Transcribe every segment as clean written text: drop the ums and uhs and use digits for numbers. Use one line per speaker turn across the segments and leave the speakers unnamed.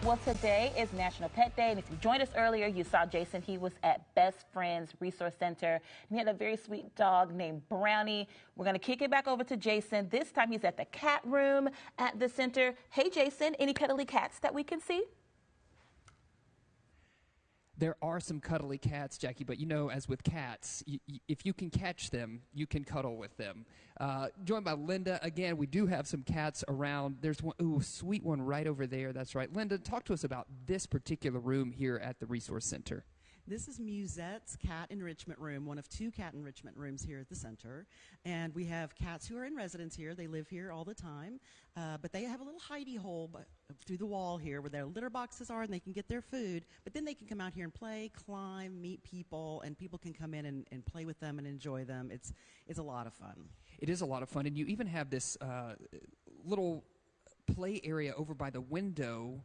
Well, today is National Pet Day, and if you joined us earlier, you saw Jason. He was at Best Friends Resource Center, and he had a very sweet dog named Brownie. We're going to kick it back over to Jason. This time he's at the cat room at the center. Hey, Jason, any cuddly cats that we can see?
There are some cuddly cats, Jackie, but you know, as with cats, if you can catch them, you can cuddle with them. Joined by Linda. Again, we do have some cats around. There's one, ooh, sweet one right over there. That's right. Linda, talk to us about this particular room here at the Resource Center.
This is Musette's cat enrichment room, one of two cat enrichment rooms here at the center. And we have cats who are in residence here. They live here all the time. But they have a little hidey hole through the wall here where their litter boxes are and they can get their food. But then they can come out here and play, climb, meet people, and people can come in and play with them and enjoy them. It's a lot of fun.
It is a lot of fun. And you even have this little play area over by the window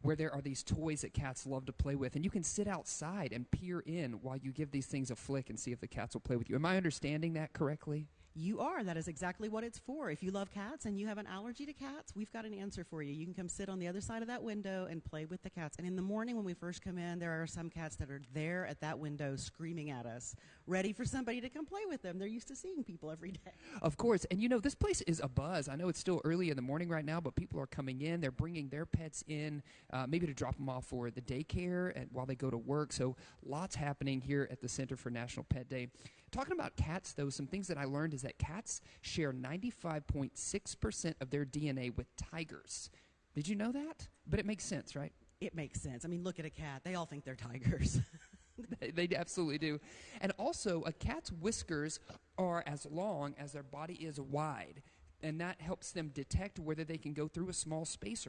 where there are these toys that cats love to play with, and you can sit outside and peer in while you give these things a flick and see if the cats will play with you. Am I understanding that correctly?
You are. That is exactly what it's for. If you love cats and you have an allergy to cats, we've got an answer for you. You can come sit on the other side of that window and play with the cats. And in the morning when we first come in, there are some cats that are there at that window screaming at us, ready for somebody to come play with them. They're used to seeing people every day.
Of course. And you know, this place is a buzz. I know it's still early in the morning right now, but people are coming in. They're bringing their pets in, maybe to drop them off for the daycare and while they go to work. So lots happening here at the Center for National Pet Day. Talking about cats, though, some things that I learned is that cats share 95.6% of their DNA with tigers. Did you know that? But it makes sense, right?
It makes sense. I mean, look at a cat. They all think they're tigers.
They absolutely do. And also, a cat's whiskers are as long as their body is wide, and that helps them detect whether they can go through a small space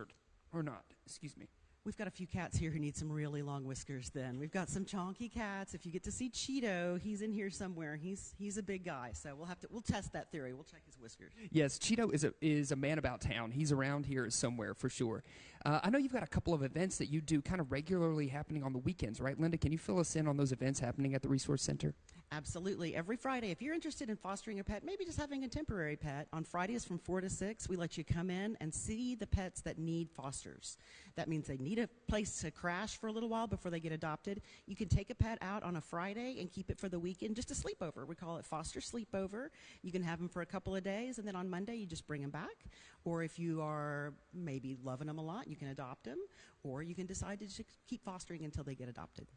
or not. Excuse me.
We've got a few cats here who need some really long whiskers then. We've got some chonky cats. If you get to see Cheeto, he's in here somewhere. He's a big guy, so we'll test that theory. We'll check his whiskers.
Yes, Cheeto is a man about town. He's around here somewhere for sure. I know you've got a couple of events that you do kind of regularly happening on the weekends, right, Linda? Can you fill us in on those events happening at the Resource Center?
Absolutely. Every Friday, if you're interested in fostering a pet, maybe just having a temporary pet, on Fridays from 4 to 6, we let you come in and see the pets that need fosters. That means they need a place to crash for a little while before they get adopted. You can take a pet out on a Friday and keep it for the weekend, just a sleepover. We call it foster sleepover. You can have them for a couple of days, and then on Monday you just bring them back. Or if you are maybe loving them a lot, you can adopt them, or you can decide to just keep fostering until they get adopted.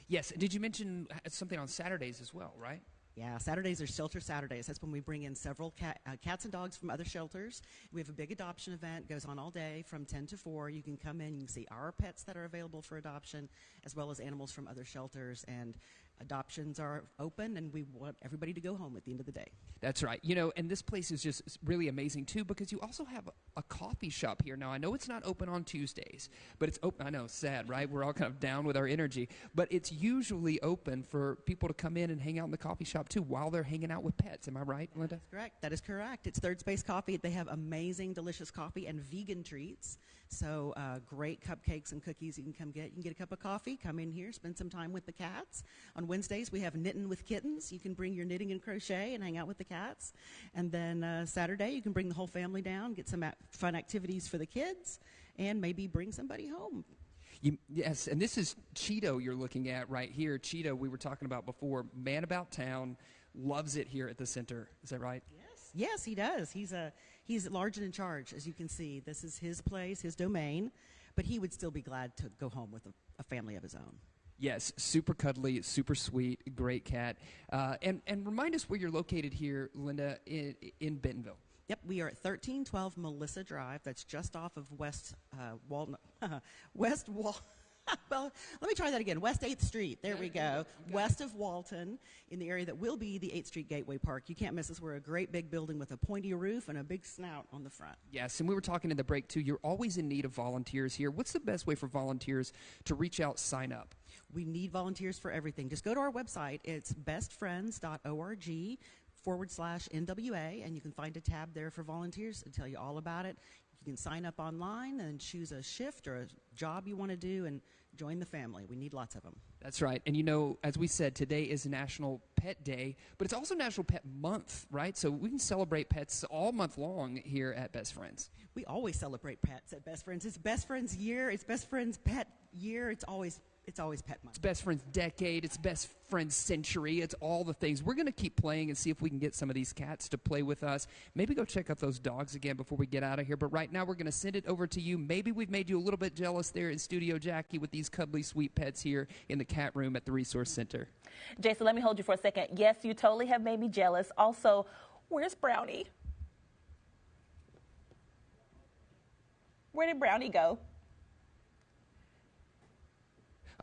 Yes. Did you mention something on Saturdays as well, right?
Yeah, Saturdays are Shelter Saturdays. That's when we bring in several cats and dogs from other shelters. We have a big adoption event, goes on all day from 10 to 4. You can come in, you can see our pets that are available for adoption, as well as animals from other shelters. And adoptions are open, and we want everybody to go home at the end of the day.
That's right. You know, and this place is just really amazing, too, because you also have a coffee shop here. Now, I know it's not open on Tuesdays, but it's open. I know, sad, right? We're all kind of down with our energy. But it's usually open for people to come in and hang out in the coffee shop, too, while they're hanging out with pets. Am I right, Linda?
That's correct. That is correct. It's Third Space Coffee. They have amazing, delicious coffee and vegan treats. So great cupcakes and cookies you can come get. You can get a cup of coffee, come in here, spend some time with the cats. On Wednesdays, we have Knitting with Kittens. You can bring your knitting and crochet and hang out with the cats. And then Saturday, you can bring the whole family down, get some fun activities for the kids, and maybe bring somebody home.
Yes, and this is Cheeto you're looking at right here. Cheeto, we were talking about before, man about town, loves it here at the center. Is that right?
Yes, he does. He's large and in charge, as you can see. This is his place, his domain, but he would still be glad to go home with a family of his own.
Yes, super cuddly, super sweet, great cat. And remind us where you're located here, Linda, in Bentonville.
Yep, we are at 1312 Melissa Drive. That's just off of West Walnut. Well, let me try that again. West 8th Street. There we go. West of Walton, in the area that will be the 8th Street Gateway Park. You can't miss us. We're a great big building with a pointy roof and a big snout on the front.
Yes, and we were talking in the break, too. You're always in need of volunteers here. What's the best way for volunteers to reach out, sign up?
We need volunteers for everything. Just go to our website. It's bestfriends.org/NWA, and you can find a tab there for volunteers to tell you all about it. You can sign up online and choose a shift or a job you want to do and join the family. We need lots of them.
That's right. And you know, as we said, today is National Pet Day, but it's also National Pet Month, right? So we can celebrate pets all month long here at Best Friends.
We always celebrate pets at Best Friends. It's Best Friends year. It's Best Friends Pet year. It's always Pet Month.
It's Best Friends Decade. It's Best Friends Century. It's all the things. We're going to keep playing and see if we can get some of these cats to play with us. Maybe go check out those dogs again before we get out of here. But right now, we're going to send it over to you. Maybe we've made you a little bit jealous there in Studio Jackie with these cuddly, sweet pets here in the cat room at the Resource Center.
Jason, let me hold you for a second. Yes, you totally have made me jealous. Also, where's Brownie? Where did Brownie go?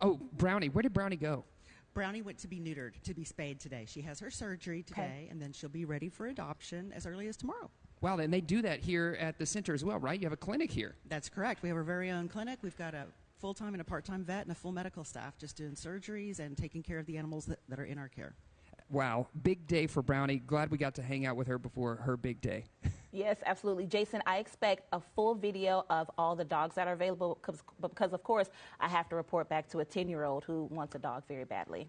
Oh, Brownie. Where did Brownie go?
Brownie went to be neutered, to be spayed today. She has her surgery today, and then she'll be ready for adoption as early as tomorrow.
Wow, and they do that here at the center as well, right? You have a clinic here.
That's correct. We have our very own clinic. We've got a full-time and a part-time vet and a full medical staff just doing surgeries and taking care of the animals that are in our care.
Wow, big day for Brownie. Glad we got to hang out with her before her big day.
Yes, absolutely. Jason, I expect a full video of all the dogs that are available because, of course, I have to report back to a 10-year-old who wants a dog very badly.